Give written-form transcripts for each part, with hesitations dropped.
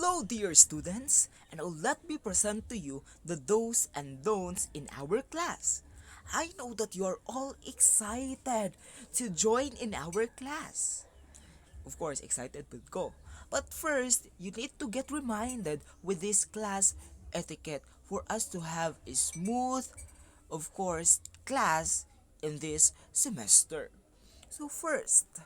Hello, dear students, and let me present to you the do's and don'ts in our class. I know that you are all excited to join in our class. Of course, excited to go. But first, you need to get reminded with this class etiquette for us to have a smooth, of course, class in this semester. So first,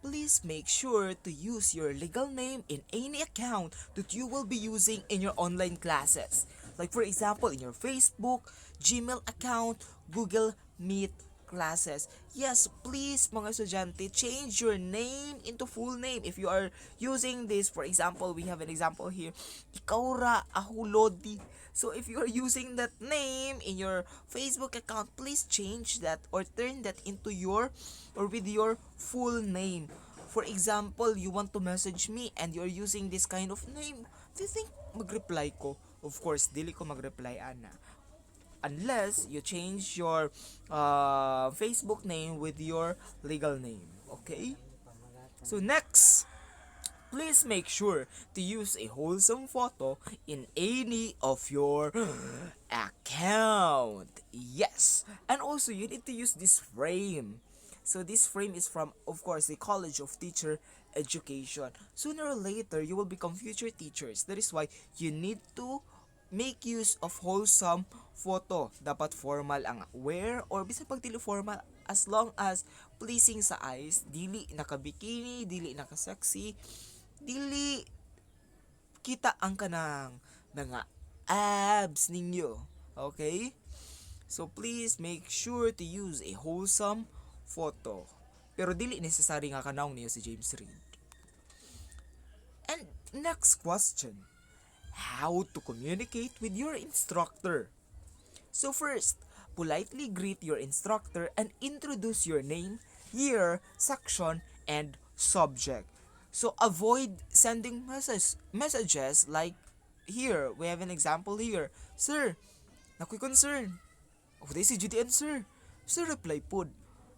please make sure to use your legal name in any account that you will be using in your online classes. Like for example, in your Facebook, Gmail account, Google Meet classes. Yes, please mga estudyante, change your name into full name. If you are using this, for example, we have an example here. Ikaw ra ahulodi. So if you are using that name in your Facebook account, please change that or turn that into your or with your full name. For example, you want to message me and you're using this kind of name. Do you think mag-reply ko? Of course, dili ko mag-reply ana. Unless you change your Facebook name with your legal name. Okay? So next, please make sure to use a wholesome photo in any of your account. Yes. And also, you need to use this frame. So this frame is from, of course, the College of Teacher Education. Sooner or later, you will become future teachers. That is why you need to make use of wholesome photo. Dapat formal ang wear or bisan pag dili formal, as long as pleasing sa eyes, dili naka-bikini, dili naka-sexy, dili kita ang kanang mga abs ninyo. Okay? So please make sure to use a wholesome photo. Pero dili necessary nga kanaong niyo si James Reid. And next question. How to communicate with your instructor. So first, politely greet your instructor and introduce your name, year, section, and subject. So avoid sending messages like here. We have an example here. Sir, nakoy concern. Oh, this is GTN, sir. Sir, reply pod.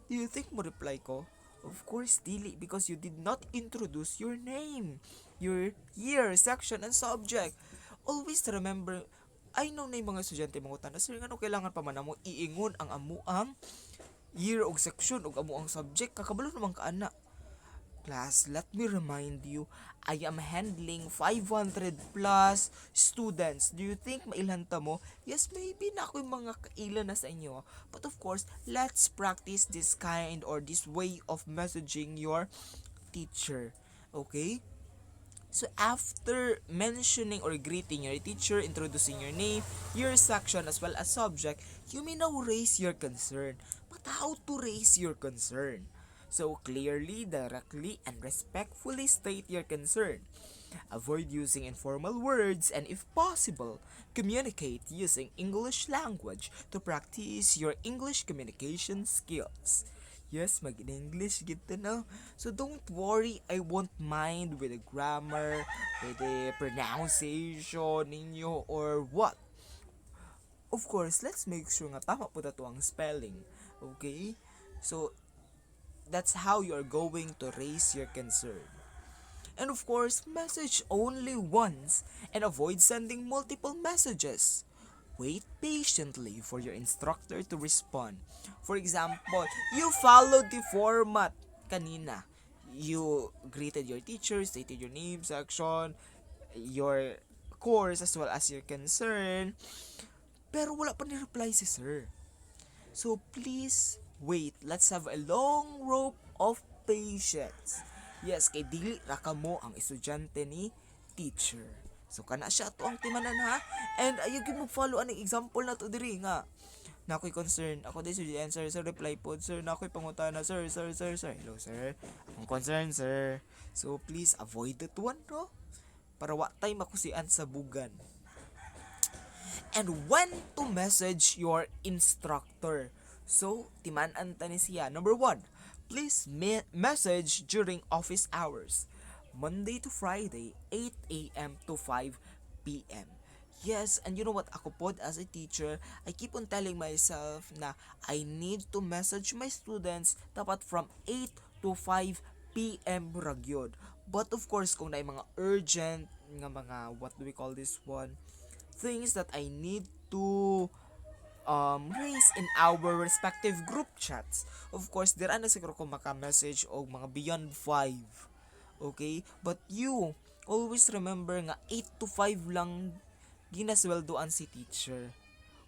Do you think mo reply ko? Of course, dili, because you did not introduce your name, your year, section, and subject. Always remember, I know na yung mga estudyante mga utana, sir, ano kailangan pa man mo iingon ang amuang year og section og amuang subject, kakabalo naman ka ana. Class, let me remind you, I am handling 500 plus students. Do you think mailhanta mo? Yes, maybe na ako'y mga kailan na sa inyo. But of course, let's practice this kind or this way of messaging your teacher. Okay? So after mentioning or greeting your teacher, introducing your name, your section as well as subject, you may now raise your concern. But how to raise your concern? So clearly, directly, and respectfully state your concern. Avoid using informal words and if possible, communicate using English language to practice your English communication skills. Yes, mag-English gitu no. So don't worry, I won't mind with the grammar, with the pronunciation ninyo or what. Of course, let's make sure nga tama po dato ang spelling. Okay? So that's how you are going to raise your concern. And of course, message only once and avoid sending multiple messages. Wait patiently for your instructor to respond. For example, you followed the format kanina. You greeted your teacher, stated your name, section, your course as well as your concern. Pero wala pa ni reply si sir. So please wait. Let's have a long rope of patience. Yes, kay dili ra kamo ang estudyante ni teacher. So kana siya to ang timanan ha. And ayun mo follow ang example na to diri nga. Na ako'y concern. Ako din si answer, sir, reply pod, sir, na ako'y pangutana, sir. Hello, sir. Ang concern, sir. So, please avoid that one, no? Para wa time ako si sa bugan. And when to message your instructor. So, timan-an ta ni siya. Number 1, please message during office hours. Monday to Friday, 8 a.m. to 5 p.m. Yes, and you know what? Ako pod as a teacher, I keep on telling myself na I need to message my students dapat from 8 to 5 p.m. ragyod. But of course, kung na mga urgent nga mga, what do we call this one, things that I need to raise in our respective group chats. Of course, dira na siguro ko maka-message og mga beyond 5. Okay? But you, always remember nga 8 to 5 lang ginasweldoan si teacher.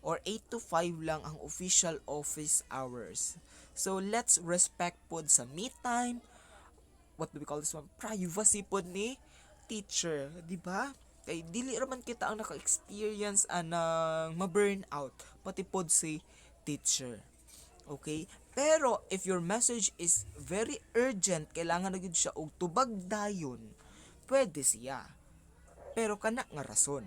Or 8 to 5 lang ang official office hours. So, let's respect pod sa me time, what do we call this one, privacy pod ni teacher, di ba? Kay dili raman kita ang naka-experience anang ma-burn out pati pod si teacher. Okay? Pero if your message is very urgent, kailangan na gyud siya og tubag dayon, pwede siya. Pero kana nga rason.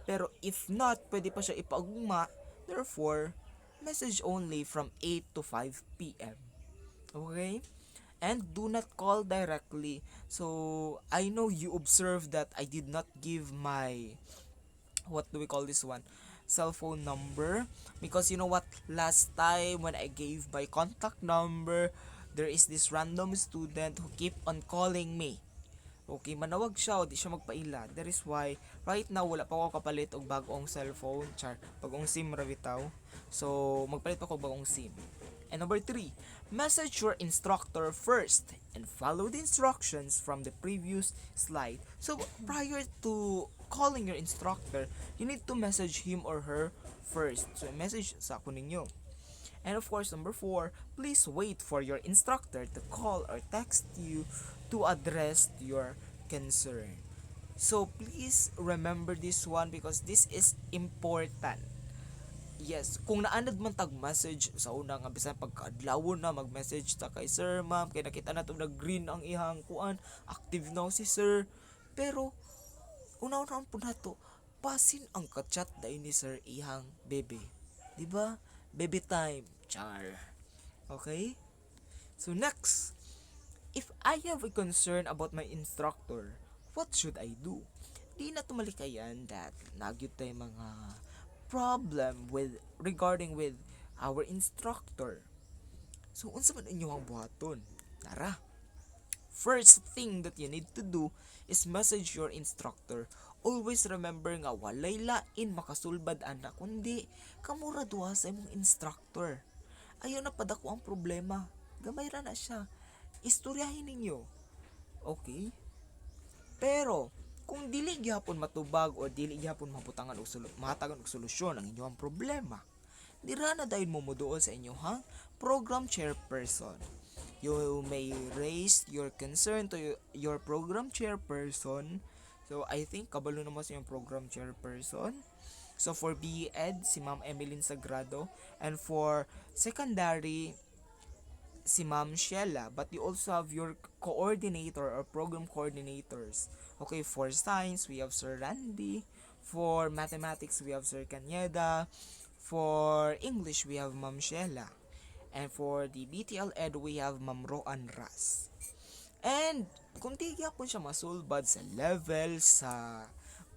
Pero if not, pwede pa siya ipaugma. Therefore, message only from 8 to 5 p.m. Okay? And do not call directly. So, I know you observed that I did not give my, what do we call this one, cell phone number. Because you know what? Last time when I gave my contact number, there is this random student who keep on calling me. Okay, manawag siya o di siya magpaila. That is why, right now, wala pa ako kapalit og bagong cellphone. Bagong SIM ra bitaw. So, magpalit pa ako bagong SIM. And number 3, message your instructor first and follow the instructions from the previous slide. So, prior to calling your instructor, you need to message him or her first. So, message sa ako ninyo. And of course, number 4, please wait for your instructor to call or text you to address your concern. So please remember this one because this is important. Yes, kung naanad man tag message sa una nga bisan pagkaadlawon na mag-message ta kay sir, ma'am, kay nakita na to nag-green ang ihang kuan, active na si sir. Pero una-una po nato, pasin ang ka-chat dai ni sir ihang bebe. Di ba? Baby time, char. Okay? So next, if I have a concern about my instructor, what should I do? Di na tumalikayan that nagyud tay mga problem with regarding with our instructor. So unsa man inyong buhaton? Tara. First thing that you need to do is message your instructor. Always remember nga walay lain makasulbad ana kundi kamura duha sa imong instructor. Ayaw na padako ang problema. Gamay ra na siya. Istoryahin ninyo. Okay? Pero, kung dili gyapon matubag o dili gyapon mabutangan og mahatagan og solusyon ang inyong problema, dira na dayon mo moduol sa inyong program chairperson. You may raise your concern to your program chairperson. So, I think kabalo naman sa inyong program chairperson. So, for BE Ed, si Ma'am Emeline Sagrado. And for secondary, si Ma'am Sheila, but you also have your coordinator or program coordinators. Okay, for science, we have Sir Randy. For mathematics, we have Sir Canyeda. For English, we have Ma'am Sheila. And for the BTL Ed, we have Ma'am Roan Ras. And kung di po siya masulbad sa level sa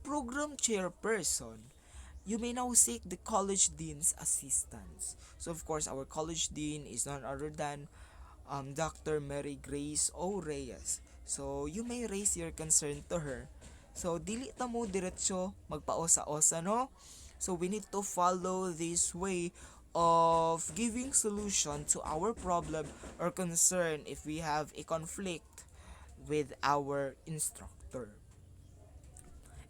program chairperson, you may now seek the college dean's assistance. So of course, our college dean is none other than Dr. Mary Grace O. Reyes. So you may raise your concern to her. So dili ta mo diretso magpaosa-osa, no? So we need to follow this way of giving solution to our problem or concern if we have a conflict with our instructor.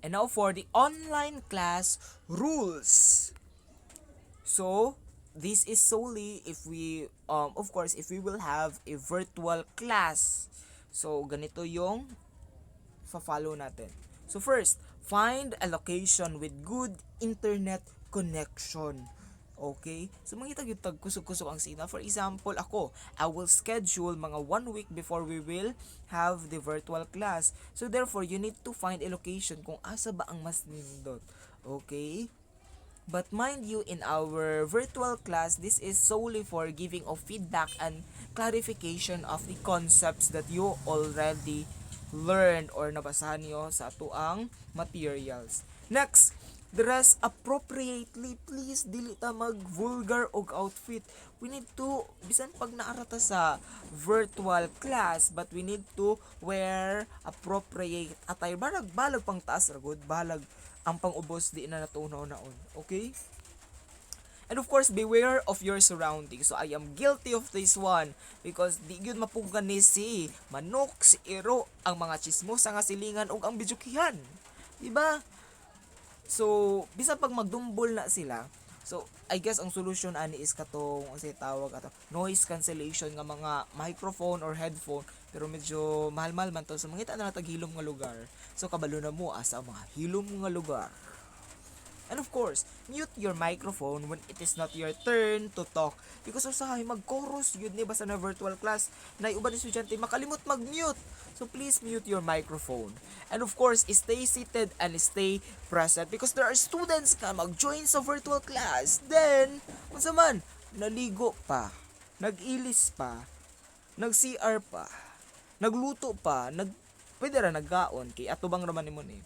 And now for the online class rules. So, this is solely if we, of course, if we will have a virtual class. So, ganito yung fa-follow natin. So, first, find a location with good internet connection. Okay? So, mangita yung kusog-kusog ang signal. For example, ako, I will schedule mga 1 week before we will have the virtual class. So, therefore, you need to find a location kung asa ba ang mas nindot. Okay? But mind you, in our virtual class, this is solely for giving of feedback and clarification of the concepts that you already learned or nabasahan nyo sa atuang materials. Next, dress appropriately. Please, dili ta mag vulgar og outfit. We need to, bisan pag naarata sa virtual class, but we need to wear appropriate attire. Balag pang taas ra gud, balag ang pang-ubos di na natunaw naon. Okay? And of course, beware of your surroundings. So I am guilty of this one because di gyud mapugan ni si manok, si iro, ang mga chismosa nga silingan ug ang bijukihan. Diba? So, bisan pag magdumbol na sila, so I guess ang solution ani is katong unsay tawag ato noise cancellation nga mga microphone or headphone, pero medyo mahal-mahal man to, so mangita na lang tag hilom nga lugar. So kabalo na mo asa ang mga hilom nga lugar. And of course, mute your microphone when it is not your turn to talk. Because usahay mag-chorus yun ni basta na virtual class. Na uban ni estudyante makalimot mag-mute. So please mute your microphone. And of course, stay seated and stay present because there are students ka mag-join sa virtual class. Then, unsa man, naligo pa, nag-ilis pa, nag-CR pa, nagluto pa, pwede ra naggaon kay atubang raman nimo ni.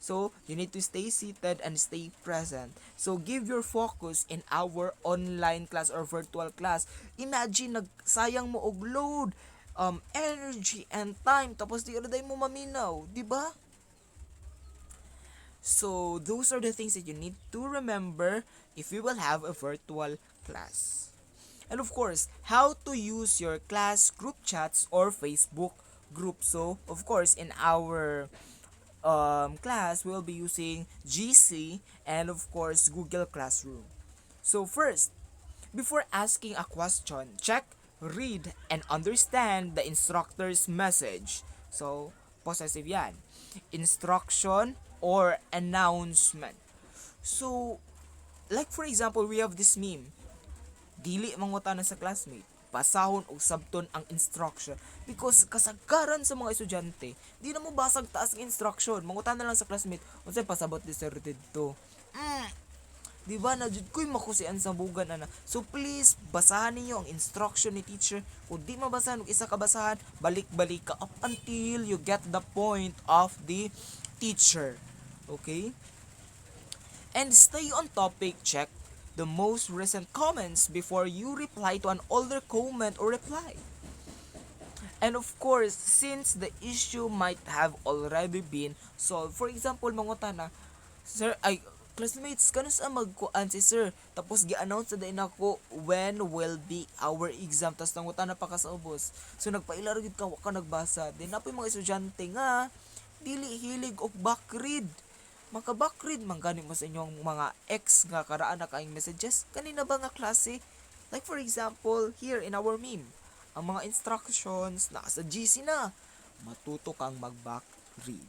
So, you need to stay seated and stay present. So, give your focus in our online class or virtual class. Imagine, nagsayang mo og load, energy, and time. Tapos, di ka mo maminaw. Di ba? So, those are the things that you need to remember if you will have a virtual class. And of course, how to use your class group chats or Facebook group. So, of course, in our class, we'll be using GC and of course Google Classroom. So first, before asking a question, check, read, and understand the instructor's message. So, possessive yan. Instruction or announcement. So, like for example, we have this meme. Dili mangutana sa classmate, basahon og sabton ang instruction because kasagaran sa mga estudyante di na mo basag taas ang instruction, mangutan na lang sa classmate unsay pasabot di sir didto. Di ba na jud koy makusian sa bugan ana. So please basahan ninyo ang instruction ni teacher. Kung di mabasahan og isa ka basahan, balik-balik ka up until you get the point of the teacher. Okay? And stay on topic, check the most recent comments before you reply to an older comment or reply. And of course, since the issue might have already been solved, for example, mangutana, sir, classmates, kanos ang magkuan si sir? Tapos gi-announce na din ako when will be our exam. Tapos nangutana pa ka sa ubos. So nagpailar gid ka, wa ka nagbasa. Din napoy mga estudyante nga, dili hilig og backread. Maka-backread man gani mo sa inyong mga ex nga karaan na kaing messages kanina ba nga klase, like for example here in our meme, ang mga instructions na sa GC na matuto kang mag-backread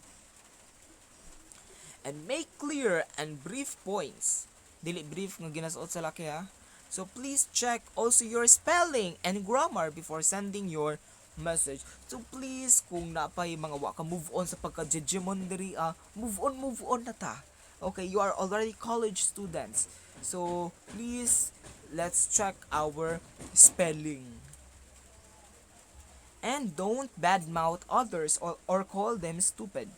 and make clear and brief points, dili brief nga ginasuot sa laki ha. So please check also your spelling and grammar before sending your message. So please, kung napay mga wa ka move on sa pagka-jejemon diri, move on na ta. Okay, you are already college students. So please, let's check our spelling. And don't badmouth others or call them stupid.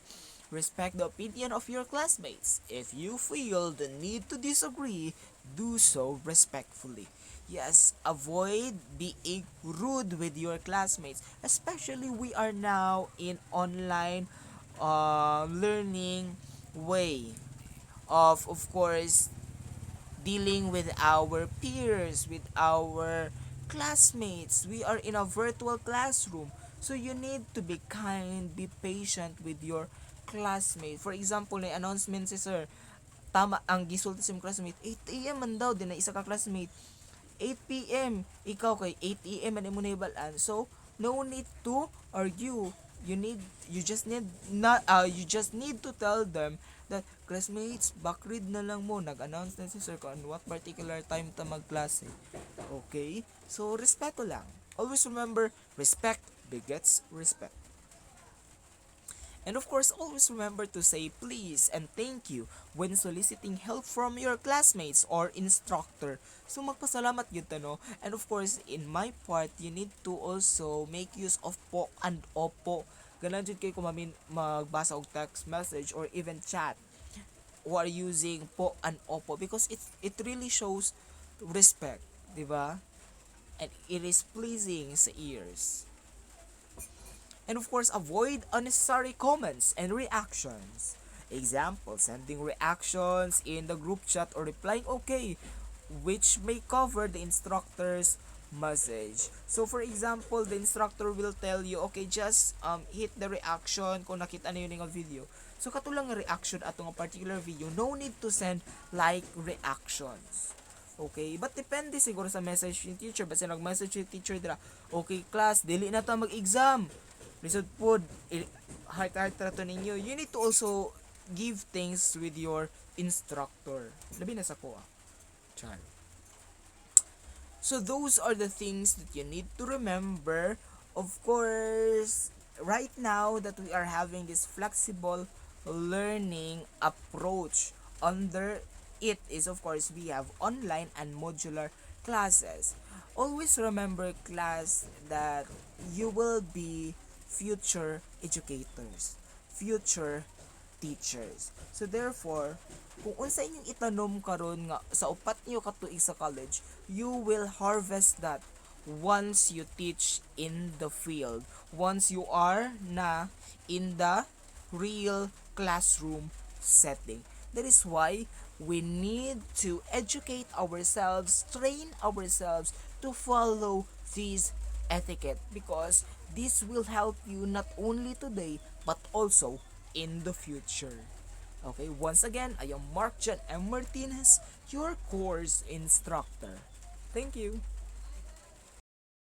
Respect the opinion of your classmates. If you feel the need to disagree, do so respectfully. Yes, avoid being rude with your classmates. Especially we are now in online learning way of course, dealing with our peers, with our classmates. We are in a virtual classroom. So you need to be kind, be patient with your classmate. For example, na announcement si sir, tama ang gisulti sa classmate, 8 a.m. man daw, din na isa ka classmate. 8 p.m. Ikaw kay 8 a.m. man imo nahibalaan. So, no need to argue. You just need to tell them that classmates, backread na lang mo. Nag-announce na si sir kung what particular time ta magklase. Okay? So, respeto lang. Always remember, respect begets respect. And of course, always remember to say please and thank you when soliciting help from your classmates or instructor. So magpasalamat yun no. And of course, in my part, you need to also make use of po and opo. Ganan jud kay kung magbasa og text message or even chat. who are using po and opo because it really shows respect, di ba? And it is pleasing sa ears. And of course, avoid unnecessary comments and reactions. Example, sending reactions in the group chat or replying okay, which may cover the instructor's message. So for example, the instructor will tell you, okay, just hit the reaction kung nakita na yun ng video. So katulang reaction atong a particular video, no need to send like reactions. Okay, but depende siguro sa message yung teacher. Basta nag-message yung teacher dira, okay class, dili na ta mag-exam. Lisod po, heart-heart rato ninyo. You need to also give things with your instructor. Labi na sa ko Chan. So those are the things that you need to remember. Of course, right now that we are having this flexible learning approach, under it is of course we have online and modular classes. Always remember class that you will be future educators, future teachers. So therefore, kung unsa inyong itanom karon nga sa upat niyo ka tuig sa college, you will harvest that once you teach in the field, once you are na in the real classroom setting. That is why we need to educate ourselves, train ourselves to follow this etiquette because this will help you not only today but also in the future. Okay, once again, I am Mark John M. Martinez, your course instructor. Thank you.